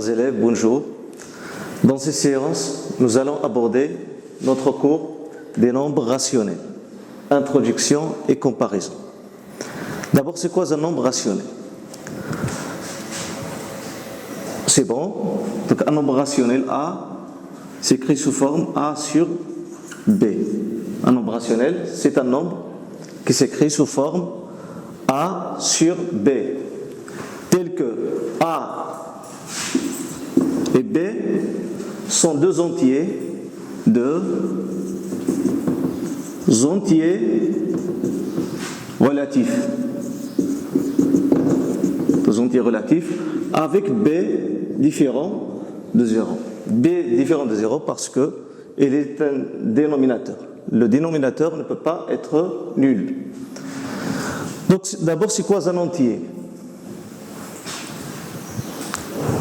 Chers élèves, bonjour. Dans ces séances, nous allons aborder notre cours des nombres rationnels, introduction et comparaison. D'abord, c'est quoi un nombre rationnel? C'est bon. Donc, un nombre rationnel A s'écrit sous forme A sur B. Un nombre rationnel, c'est un nombre qui s'écrit sous forme A sur B, tel que A et B sont deux entiers relatifs. Deux entiers relatifs avec B différent de 0. B différent de 0 parce qu'il est un dénominateur. Le dénominateur ne peut pas être nul. Donc d'abord, c'est quoi un entier?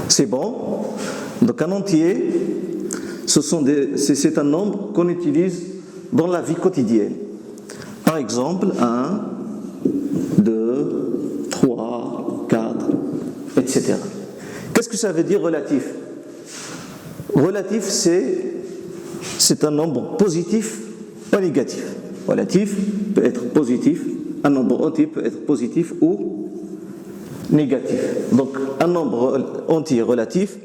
C'est bon. Donc un entier, c'est un nombre qu'on utilise dans la vie quotidienne. Par exemple, 1, 2, 3, 4, etc. Qu'est-ce que ça veut dire relatif? Relatif, c'est un nombre positif ou négatif. Relatif peut être positif, un nombre entier peut être positif ou négatif. Donc un nombre entier relatif,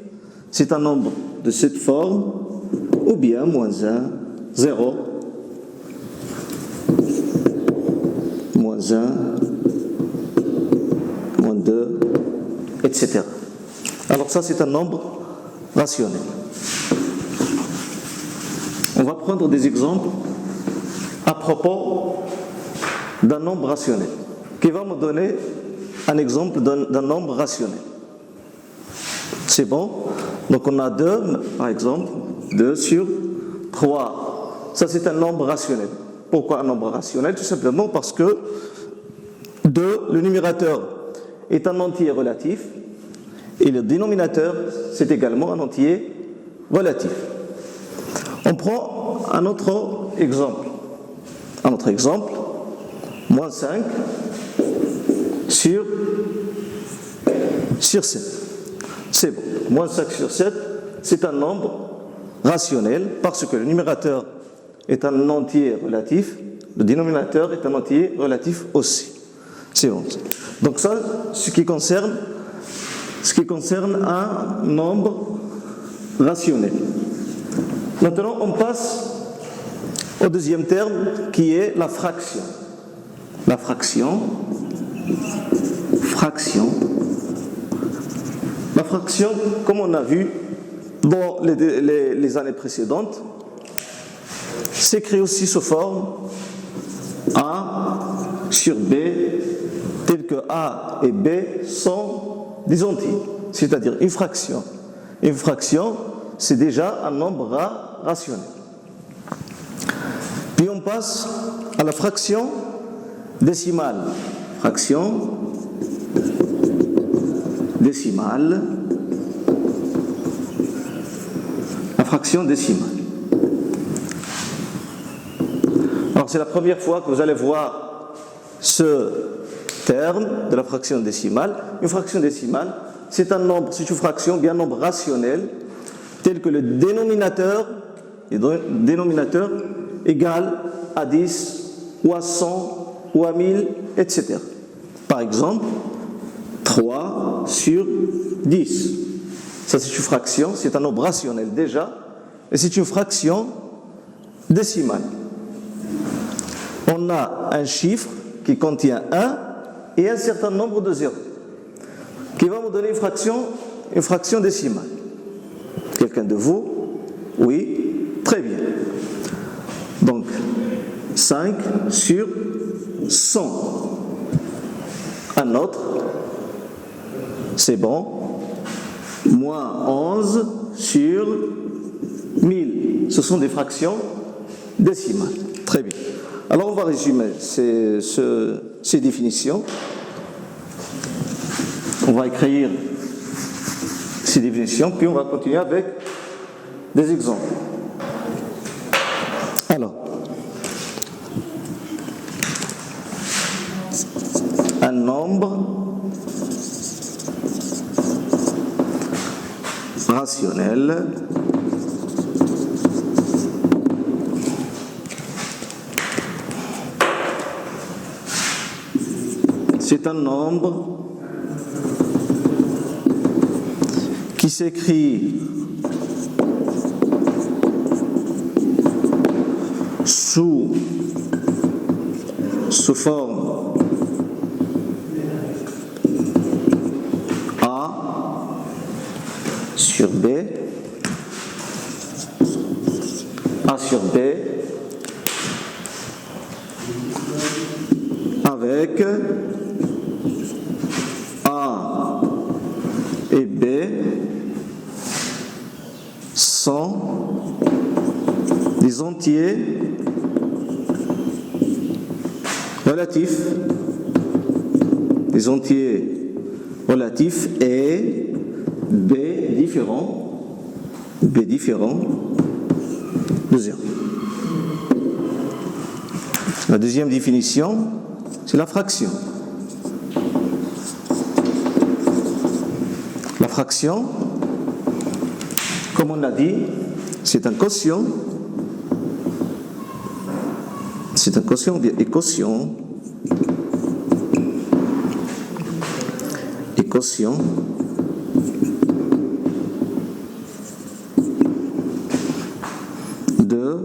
c'est un nombre de cette forme, ou bien moins 1, 0, moins 1, moins 2, etc. Alors ça, c'est un nombre rationnel. On va prendre des exemples à propos d'un nombre rationnel, qui va me donner un exemple d'un nombre rationnel. C'est bon? Donc on a 2, par exemple, 2 sur 3. Ça, c'est un nombre rationnel. Pourquoi un nombre rationnel? Tout simplement parce que 2, le numérateur est un entier relatif et le dénominateur, c'est également un entier relatif. On prend un autre exemple. Un autre exemple, moins 5 sur 7. C'est bon. Moins 5 sur 7, c'est un nombre rationnel parce que le numérateur est un entier relatif, le dénominateur est un entier relatif aussi. C'est bon. Donc ça, ce qui concerne un nombre rationnel. Maintenant, on passe au deuxième terme qui est la fraction. La fraction. La fraction, comme on a vu dans les années précédentes, s'écrit aussi sous forme A sur B, tel que A et B sont des entiers, c'est-à-dire une fraction. Une fraction, c'est déjà un nombre rationnel. Puis on passe à la fraction décimale. Fraction décimale. La fraction décimale. Alors c'est la première fois que vous allez voir ce terme de la fraction décimale. Une fraction décimale, c'est un nombre, c'est une fraction, bien un nombre rationnel, tel que le dénominateur égale à 10 ou à 100 ou à 1000, etc. Par exemple, 3 sur 10. Ça, c'est une fraction, c'est un nombre rationnel déjà, et c'est une fraction décimale. On a un chiffre qui contient 1 et un certain nombre de zéros, qui va me donner une fraction décimale. Quelqu'un de vous? Oui? Très bien. Donc, 5 sur 100. Un autre, c'est bon, moins 11 sur 1000. Ce sont des fractions décimales. Très bien. Alors on va résumer ces définitions. On va écrire ces définitions, puis on va continuer avec des exemples. Alors, un nombre rationnel c'est un nombre qui s'écrit sous forme A sur B, A sur B, avec A et B sont des entiers relatifs, des entiers relatifs et B différents de 0. La deuxième définition, c'est la fraction. La fraction, comme on l'a dit, c'est un quotient. C'est un quotient et quotient. Et quotient de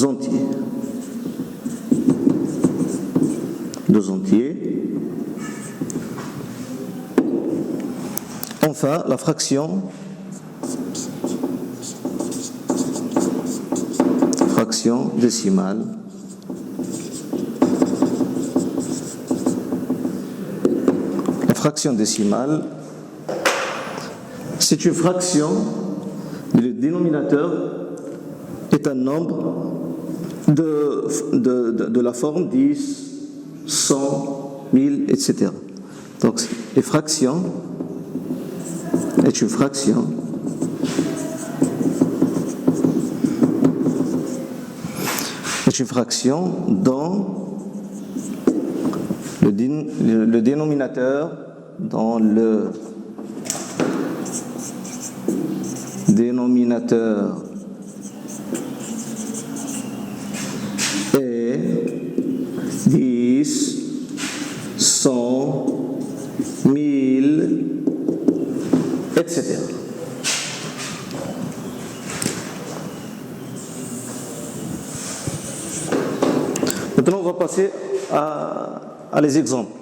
entiers. Deux entiers. Enfin, la fraction décimale. La fraction décimale, c'est une fraction, le dénominateur est un nombre de la forme 10, 100, 1000, etc. Donc, les fractions est une fraction dont le dénominateur est 10, 100, 1000, etc. Maintenant, on va passer à les exemples.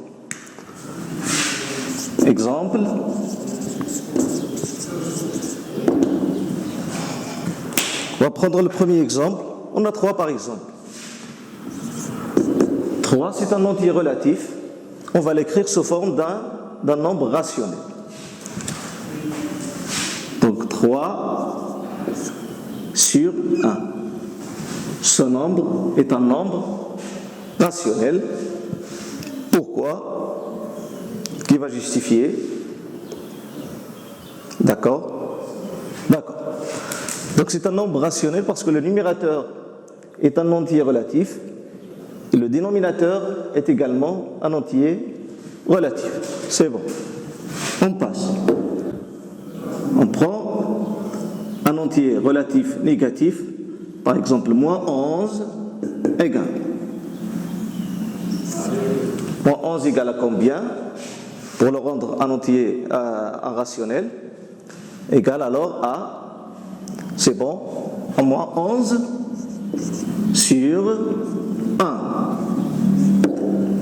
Exemple. On va prendre le premier exemple. On a 3 par exemple. 3, c'est un entier relatif. On va l'écrire sous forme d'un nombre rationnel. Donc 3 sur 1. Ce nombre est un nombre rationnel. Pourquoi? Qui va justifier? D'accord? D'accord. Donc c'est un nombre rationnel parce que le numérateur est un entier relatif et le dénominateur est également un entier relatif. C'est bon. On passe. On prend un entier relatif négatif, par exemple moins 11 égale. Moins 11 égale à combien? Pour le rendre un entier un rationnel, égale alors à, c'est bon, à moins 11 sur 1.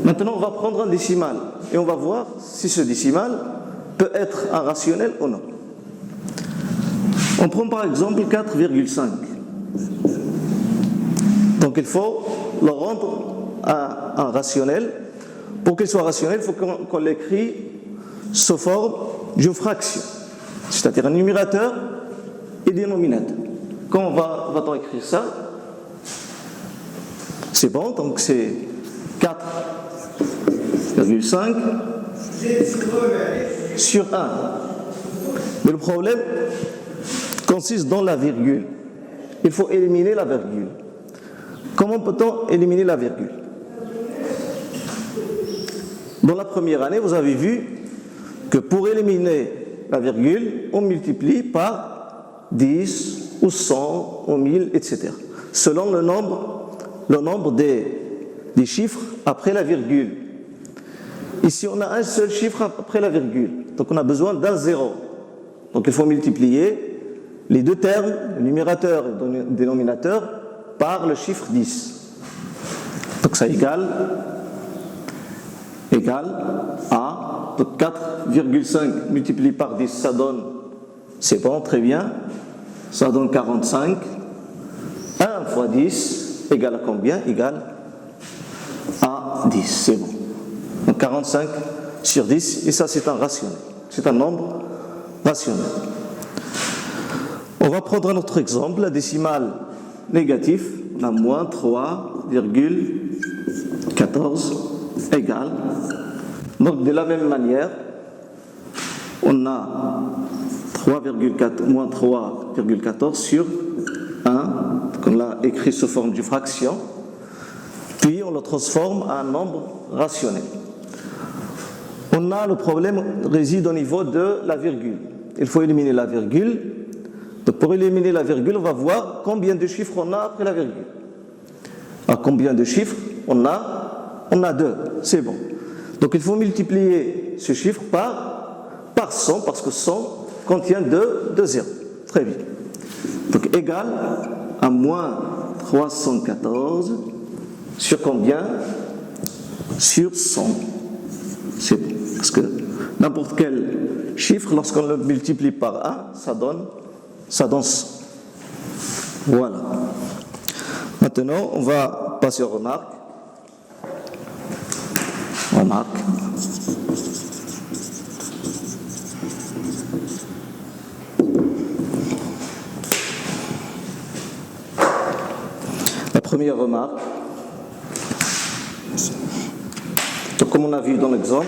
Maintenant, on va prendre un décimal et on va voir si ce décimal peut être un rationnel ou non. On prend par exemple 4,5. Donc il faut le rendre à un rationnel. Pour qu'il soit rationnel, il faut qu'on l'écrit sous forme d'une fraction, c'est-à-dire un numérateur et dénominateur. Quand va-t-on écrire ça? C'est bon, donc c'est 4,5 sur 1. Mais le problème consiste dans la virgule. Il faut éliminer la virgule. Comment peut-on éliminer la virgule? Dans la première année, vous avez vu que pour éliminer la virgule, on multiplie par 10 ou 100 ou 1000, etc. Selon le nombre des chiffres après la virgule. Ici, on a un seul chiffre après la virgule. Donc, on a besoin d'un zéro. Donc, il faut multiplier les deux termes, le numérateur et le dénominateur, par le chiffre 10. Donc, ça égale à donc 4,5 multiplié par 10, ça donne, c'est bon, très bien, ça donne 45. 1 fois 10 égale à combien? Égale à 10, c'est bon. Donc 45 sur 10, et ça c'est un rationnel, c'est un nombre rationnel. On va prendre un autre exemple, la décimale négative, on a moins 3,14 égale. Donc de la même manière, on a moins 3,14 sur 1, donc on l'a écrit sous forme d'une fraction, puis on le transforme en un nombre rationnel. On a le problème réside au niveau de la virgule. Il faut éliminer la virgule. Donc pour éliminer la virgule, on va voir combien de chiffres on a après la virgule. À combien de chiffres on a 2, c'est bon. Donc il faut multiplier ce chiffre par 100, parce que 100 contient 2 zéros. Très bien. Donc égal à moins 314 sur combien? Sur 100. C'est bon. Parce que n'importe quel chiffre, lorsqu'on le multiplie par 1, ça donne 100. Voilà. Maintenant, on va passer aux remarques. La première remarque, donc comme on a vu dans l'exemple,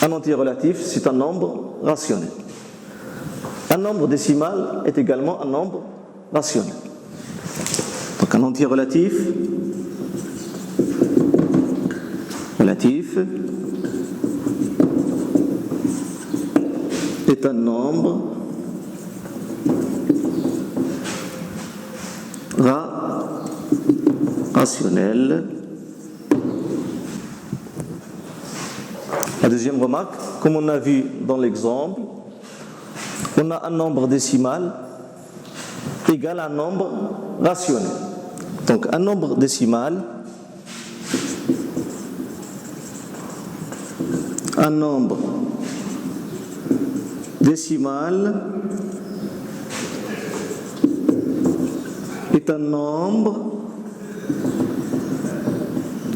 un entier relatif, c'est un nombre rationnel. Un nombre décimal est également un nombre rationnel. Donc un entier relatif est un nombre rationnel. La deuxième remarque, comme on a vu dans l'exemple, on a un nombre décimal égal à un nombre rationnel. Donc un nombre décimal, est un nombre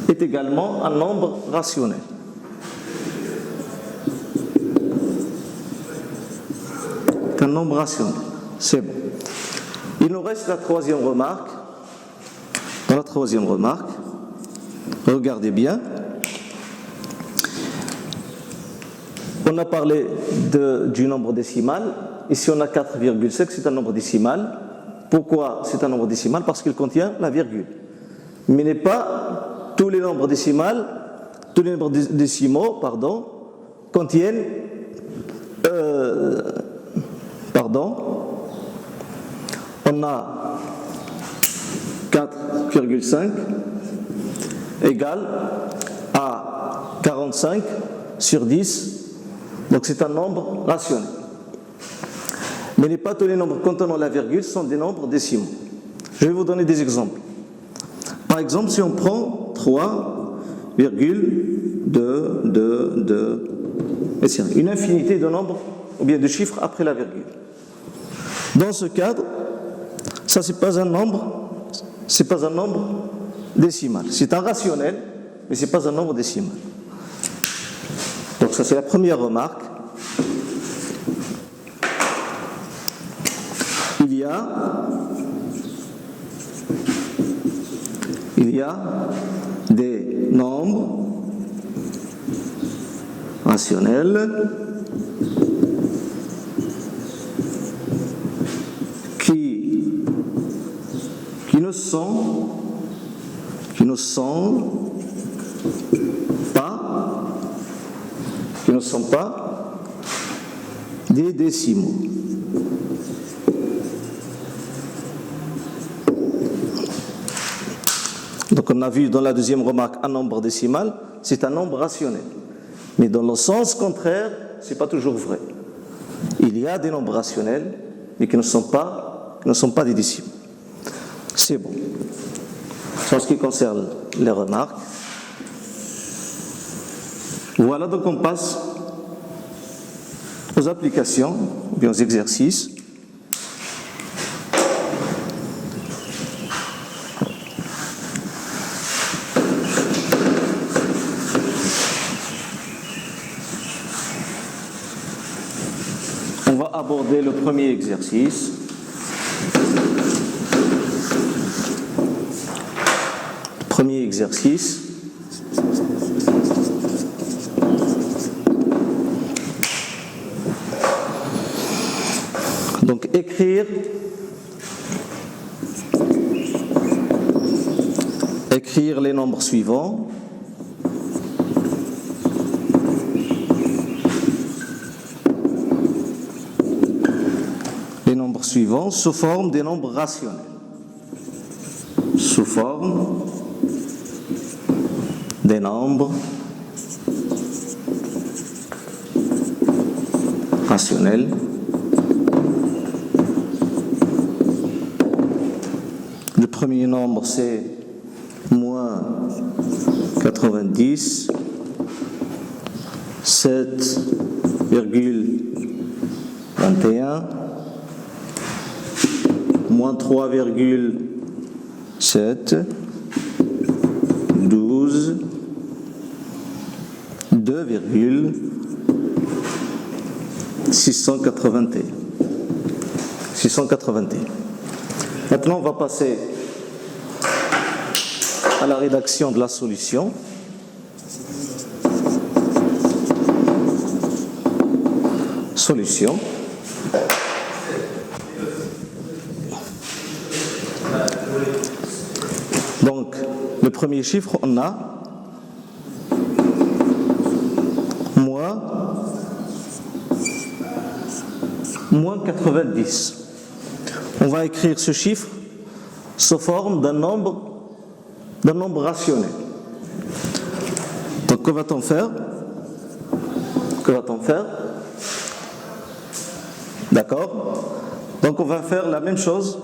est également un nombre rationnel. Un nombre rationnel, c'est bon. Il nous reste la troisième remarque. Dans la troisième remarque, regardez bien. On a parlé du nombre décimal. Ici, on a 4,5, c'est un nombre décimal. Pourquoi c'est un nombre décimal? Parce qu'il contient la virgule. Mais n'est pas tous les nombres décimaux, contiennent on a 4,5 égale à 45 sur 10, donc c'est un nombre rationnel. Mais pas tous les nombres contenant la virgule sont des nombres décimaux. Je vais vous donner des exemples. Par exemple, si on prend 3,2, une infinité de nombres ou bien de chiffres après la virgule. Dans ce cadre, ça c'est pas un nombre décimal. C'est un rationnel, mais c'est pas un nombre décimal. Donc ça c'est la première remarque. Il y a des nombres rationnels qui ne sont pas des décimaux. Donc on a vu dans la deuxième remarque un nombre décimal, c'est un nombre rationnel. Mais dans le sens contraire, ce n'est pas toujours vrai. Il y a des nombres rationnels, mais qui ne sont pas des décimaux. C'est bon. En ce qui concerne les remarques, voilà, donc on passe aux applications, ou bien aux exercices. On va aborder le premier exercice. Premier exercice. Donc écrire les nombres suivants. Les nombres suivants sous forme des nombres rationnels. Sous forme des nombres rationnels. Le premier nombre, c'est moins 90, 7,21, moins 3,7, 12, 2,681. 681. Maintenant, on va passer à la rédaction de la solution. Solution. Donc, le premier chiffre, on a moins 90. On va écrire ce chiffre sous forme d'un nombre rationnel. Donc, que va-t-on faire? D'accord? Donc, on va faire la même chose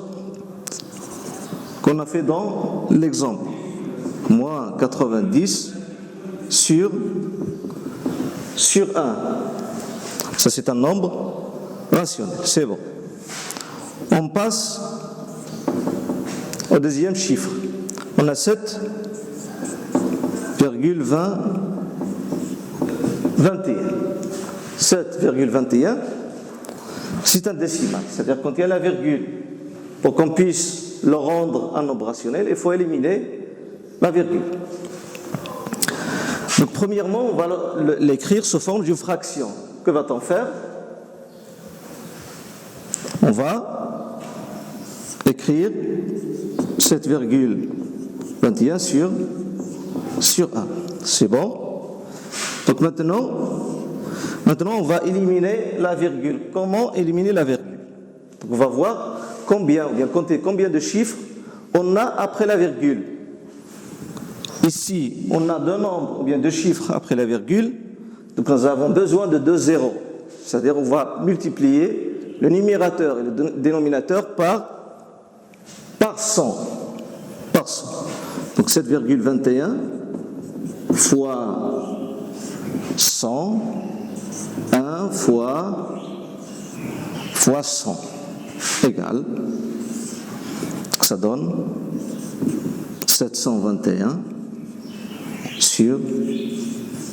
qu'on a fait dans l'exemple. Moins 90 sur 1. Ça, c'est un nombre rationnel. C'est bon. On passe au deuxième chiffre. On a 7,21. 7,21, c'est un décimal. C'est-à-dire quand il y a la virgule, pour qu'on puisse le rendre un nombre rationnel, il faut éliminer la virgule. Donc premièrement, on va l'écrire sous forme d'une fraction. Que va-t-on faire? On va écrire 7,21 sur 1. C'est bon? Donc maintenant, on va éliminer la virgule. Comment éliminer la virgule? Donc on va voir compter combien de chiffres on a après la virgule. Ici, on a deux nombres ou bien deux chiffres après la virgule. Donc nous avons besoin de 2 zéros. C'est-à-dire on va multiplier le numérateur et le dénominateur par 100. Donc 7,21 fois 100, 1 fois 100 égale, ça donne 721 sur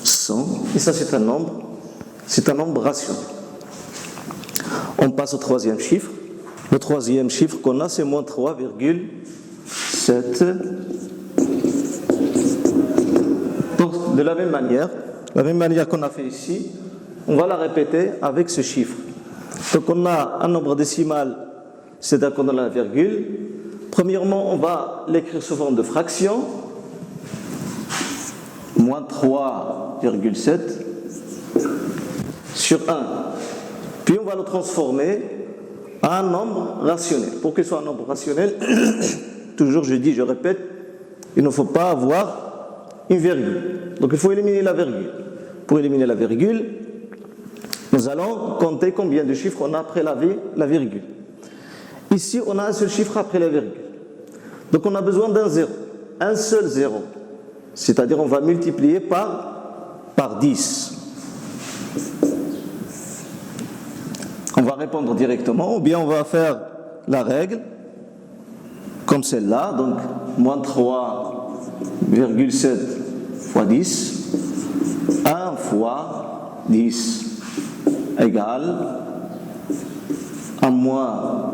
100, et ça c'est un nombre rationnel. On passe au troisième chiffre. Le troisième chiffre qu'on a, c'est moins 3,7. Donc de la même manière qu'on a fait ici, on va la répéter avec ce chiffre. Donc on a un nombre décimal, c'est-à-dire qu'on a la virgule. Premièrement, on va l'écrire sous forme de fraction. Moins 3,7 sur 1. Puis on va le transformer en un nombre rationnel. Pour qu'il soit un nombre rationnel, toujours je répète, il ne faut pas avoir une virgule. Donc il faut éliminer la virgule. Pour éliminer la virgule, nous allons compter combien de chiffres on a après la virgule. Ici, on a un seul chiffre après la virgule. Donc on a besoin d'un zéro, un seul zéro. C'est-à-dire on va multiplier par 10. On va répondre directement, ou bien on va faire la règle, comme celle-là, donc moins 3,7 fois 10, 1 fois 10 égale à moins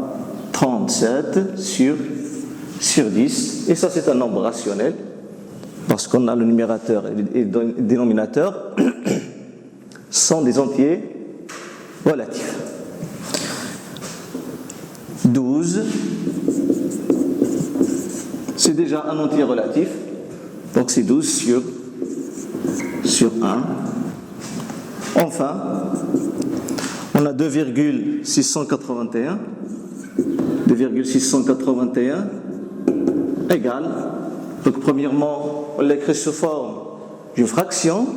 37 sur 10. Et ça, c'est un nombre rationnel, parce qu'on a le numérateur et le dénominateur sont des entiers relatifs. 12, c'est déjà un entier relatif, donc c'est 12 sur 1. Enfin, on a 2,681 égale, donc premièrement, on l'écrit sous forme d'une fraction,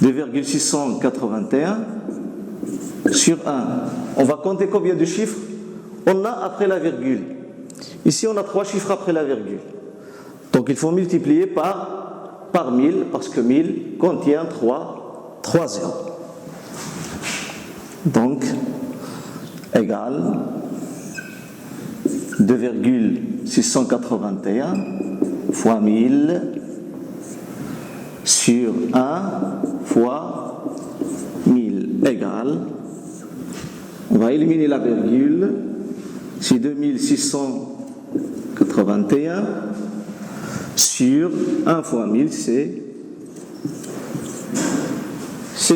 2,681 sur 1. On va compter combien de chiffres on a après la virgule. Ici, on a 3 chiffres après la virgule. Donc, il faut multiplier par 1000, parce que 1000 contient 3 zéros. Donc, égale 2,681 fois 1000 sur 1 fois 1000 égale, on va éliminer la virgule, c'est 2681 sur 1 fois 1000, c'est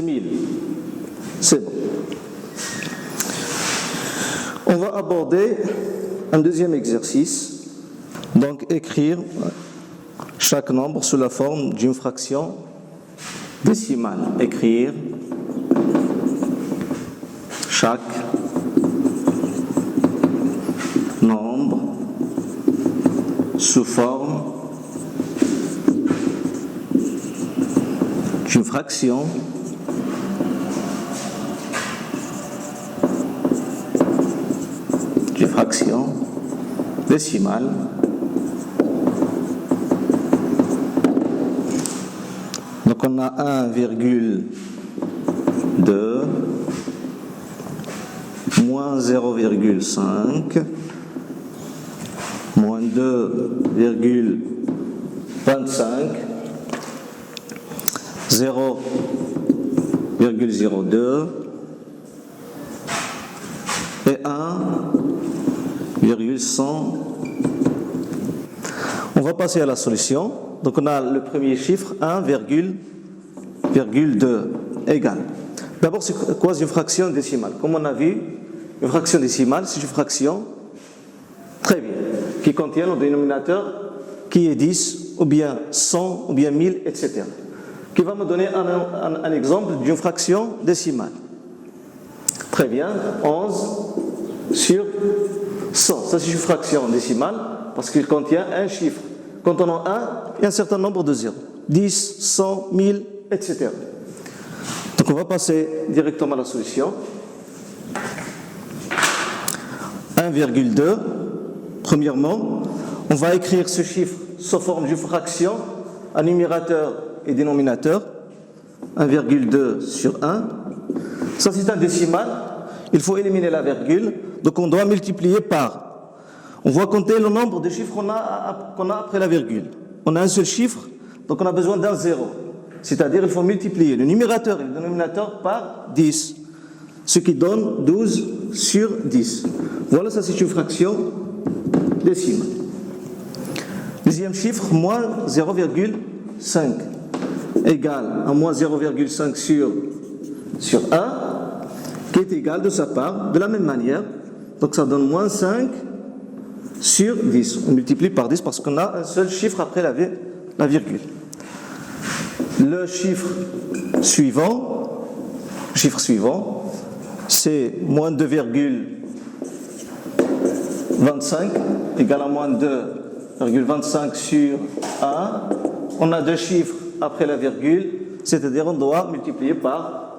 1000. C'est bon. On va aborder un deuxième exercice, donc écrire chaque nombre sous la forme d'une fraction décimale. Écrire chaque nombre sous forme d'une fraction décimale. Donc on a 1,2 moins 0,5 moins 2,25 0,02 et 1,100. On va passer à la solution. Donc on a le premier chiffre 1,2 égale. D'abord, c'est quoi une fraction décimale? Comme on a vu, une fraction décimale, c'est une fraction, très bien, qui contient au dénominateur qui est 10, ou bien 100, ou bien 1000, etc. Qui va me donner un exemple d'une fraction décimale. Très bien, 11 sur 100. Ça, c'est une fraction décimale parce qu'il contient un chiffre. Quand on a un, il y a un certain nombre de zéros. 10, 100, 1000, etc. Donc on va passer directement à la solution. 1,2. Premièrement, on va écrire ce chiffre sous forme d'une fraction à numérateur et dénominateur. 1,2 sur 1. Ça, c'est un décimal. Il faut éliminer la virgule. Donc on doit multiplier par. On va compter le nombre de chiffres qu'on a après la virgule. On a un seul chiffre, donc on a besoin d'un zéro. C'est-à-dire il faut multiplier le numérateur et le dénominateur par 10. Ce qui donne 12 sur 10. Voilà, ça c'est une fraction décimale. Deuxième chiffre, moins 0,5 égale à moins 0,5 sur 1, qui est égal de sa part, de la même manière. Donc ça donne moins 5 sur 10. On multiplie par 10 parce qu'on a un seul chiffre après la virgule. Le chiffre suivant, c'est moins 2,25 égale à moins 2,25 sur 1. On a deux chiffres après la virgule, c'est-à-dire on doit multiplier par